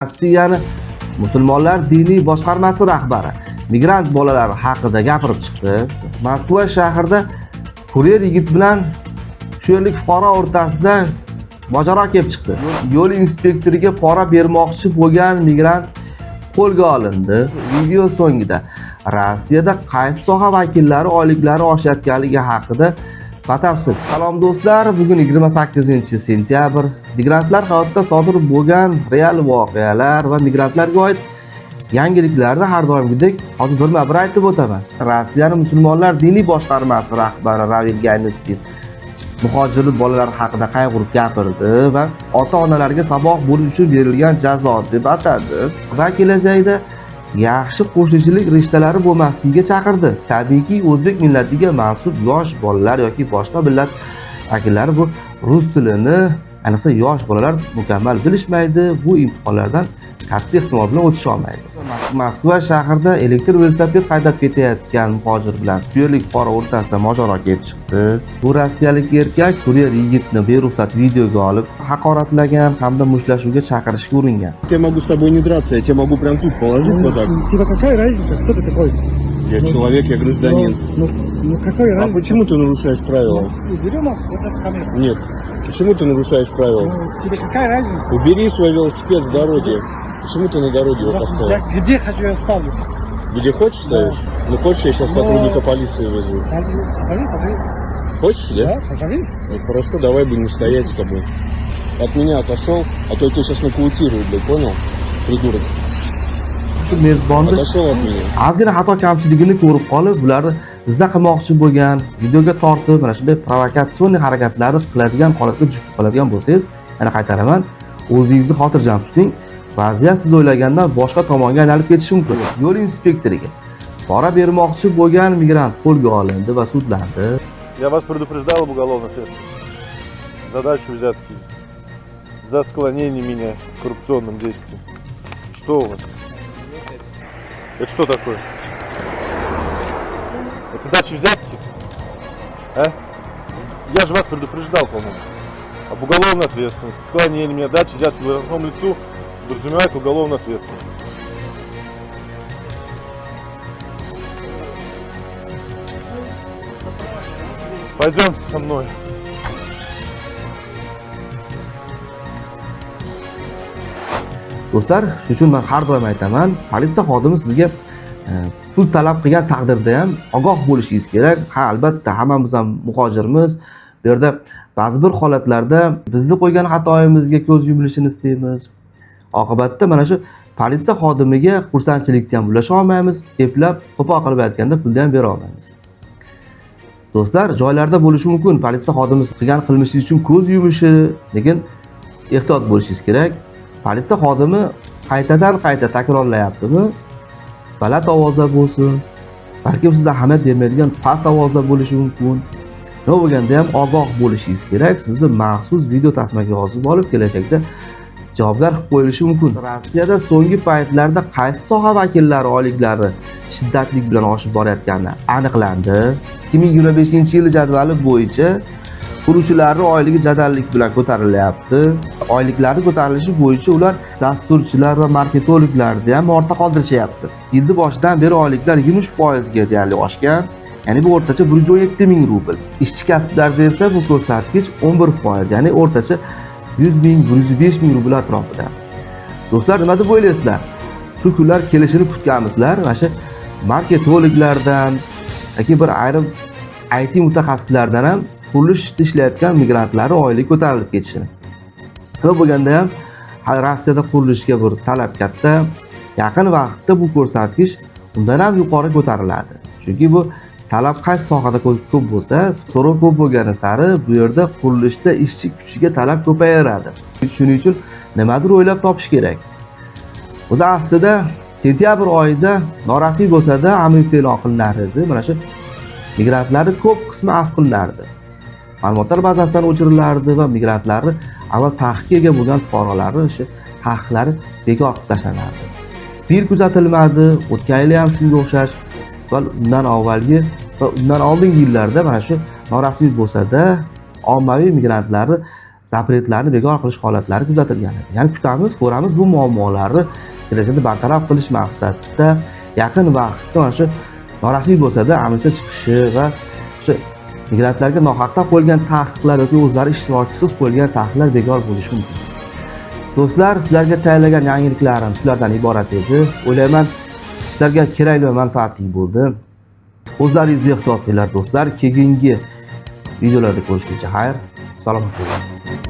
Rossiyani musulmonlar diniy boshqarmasi rahbari migrant bolalar haqida gapirib chiqdi. Moskva shahrida kuryer yigit bilan shu yerlik fuqaro o'rtasida mojaro kelib chiqdi. Yo'l inspektoriga pora bermoqchi bo'lgan migrant qo'lga olindi. Video so'ngida Rossiyada qaysi soha vakillari oyliklari oshayotganligi haqida batafsil. Salom do'stlar, bugun 28-sentyabr. Migrantlar hayotida sodir bo'lgan real voqealar va migrantlarga oid yangiliklarni har doimgidek hozir birma-bir aytib o'taman. Rossiyaning musulmonlar diniy boshqarmasi rahbari Ravil Gaynutdin muhojirlik bolalar haqida qayg'urib gapirdi va ota-onalarga saboq bo'lish uchun berilgan jazo deb atadi va kelajakda yaxshi qo'shnichilik rishtalari bo'lmasligiga chaqirdi. Tabiiyki, o'zbek millatiga mansub yosh bolalar yoki boshqa millat vakillari bu rus tilini, ayniqsa yosh bolalar mukammal bilishmaydi, bu imtihonlardan katta ehtimol bilan o'tisha olmaydi. Moskva shahrida elektr velosiped haydab ketayotgan muhojir bilan shu yerlik fuqaro o'rtasida mojaro kelib chiqdi. Bu rossiyalik erkak kuryer yigitni beruxsat videoga olib haqoratlagan hamda mushtlashuvga chaqirishga uringan. Я могу с тобой не драться, я тебя могу прям тут положить вот так. Тебе какая разница, кто ты такой? Я человек, я гражданин. Ну какая А разница? почему ты нарушаешь правила? Уберем вот эту камеру. Нет. Почему ты нарушаешь правила? Ну, тебе какая разница? Убери свой велосипед с дороги. Почему ты на дороге его поставил? Я где хочу я ставлю? Где хочешь ставишь? Ну хочешь, я сейчас сотрудника полиции вызову. Позови. Хочешь, да? Да, позови. Ну хорошо, давай будем стоять с тобой. От меня отошел, а то я тебя сейчас нокаутирую, блядь, понял? Придурок. Shu mezbonni Отошел от меня. ozgina xato kamchiligini ko'rib qolib, ularni izza qilmoqchi bo'lgan, videoga tortib, mana shunday provokatsion harakatlarni qiladigan holatga tushib qoladigan bo'lsangiz, yana qaytaraman, o'zingizni xotirjam tuting. Vaziyat siz o'ylagandan boshqa tomonga aylanib ketishi mumkin. Yo'l inspektoriga pora bermoqchi bo'lgan migrant qo'lga olindi va sudlandi. Я вас предупреждал об уголовной ответственности. Задачу взятки за склонение меня к коррупционным действиям. Что у вас? Это что такое? Это дача взятки? А? Я же вас предупреждал, по-моему. Об уголовной ответственности. Склонение меня, дача взятки должностному лицу подразумевает уголовную ответственность. Пойдемте со мной. Do'stlar, shuning uchun men har doim aytaman, politsiya xodimi sizga pul talab qilgan taqdirda ham ogoh bo'lishingiz kerak. Ha, albatta, hammamiz ham muhojirmiz. Bu yerda ba'zi bir holatlarda bizni qo'ygan xatoyimizga ko'z yumilishini istaymiz. Oqibatda mana shu politsiya xodimiga xursandchilikdan ham ulasha olmaymiz, eplab qo'pol qilib aytganda pulni ham bera olmaymiz. Do'stlar, joylarda bo'lishi mumkin, politsiya xodimi qilgan qilmishingiz uchun ko'z yumishi, lekin ehtiyot bo'lishingiz kerak. Politsiya xodimi qaytadan qayta takrorlayaptimi? Baland ovozda bo'lsin, balkim siz ahamiyat bermaydigan past ovozda bo'lishi mumkin. Nima bo'lganda ham ogoh bo'lishingiz kerak. Sizni maxsus video tasmaga yozib olib, kelajakda javobgar qilib qo'yilishi mumkin. Rossiyada so'nggi paytlarda qaysi soha vakillari oyliklari shiddatli bilan oshib borayotgani aniqlandi. 2025-yil jadvali bo'yicha quruvchilarning oyligi jadallik bilan ko'tarilyapti. Oyliklari ko'tarilishi bo'yicha ular dasturchilar va marketologlarni ham ortda qoldirishyapti. Yil boshidan beri oyliklar 23% ga deyarli oshgan. Ya'ni bu o'rtacha 117 ming rubl. Ishchi kasblarda esa bu ko'rsatkich 11%, ya'ni o'rtacha 100 ming, 105 ming rubl atrofida. Do'stlar, nima deb o'ylaysizlar? Shu kunlar kelishini kutganmizlar. Mana shu marketologlardan yoki bir ayrim IT mutaxassislardan ham qurilish ishlayotgan migrantlar oylik ko'tarilib ketishini. Nima bo'lganda ham Rossiyada qurilishga bir talab katta. Yaqin vaqtda bu ko'rsatkich undan ham yuqori ko'tariladi. Chunki bu talab qaysi sohada ko'p bo'lsa, so'rov ko'p bo'lgani sari bu yerda qurilishda ishchi kuchiga talab ko'payaveradi. Shuning uchun nimadir o'ylab topish kerak. O'zi aslida sentyabr oyida norasmiy bo'lsa-da amnistiya e'lon qilinar edi. Mana shu migrantlarning ko'p qismi afv qilinardi. Ma'lumotlar bazasidan o'chirilardi va migrantlarni avval taqiqqa ega bo'lgan fuqarolarning o'sha taqiqlari bekor qilib tashlanardi. Bir kuzatilmadi, o'tgan yil ham shunga o'xshash va undan avvalgi va undan oldingi yillarda mana shu norasmiy bo'lsa-da ommaviy migrantlarni zapretlarni bekor qilish holatlari kuzatilgan edi. Ya'ni kutamiz, ko'ramiz bu muammolarni kelajakda bartaraf qilish maqsadida yaqin vaqtda mana shu norasmiy bo'lsa-da amnistiya chiqishi va shu migrantlarga nohaqda qo'yilgan taqiqlar yoki o'zlari ishtirokchisiz qo'yilgan taqiqlar bekor bo'lishi mumkin. Do'stlar, sizlarga tayyorlagan yangiliklarim shulardan iborat edi. O'ylayman, sizlarga kerakli va manfaatli bo'ldi. O'zlaringizni ehtiyot qilinglar do'stlar. Keyingi videolarda ko'rishguncha xayr, salomat bo'ling.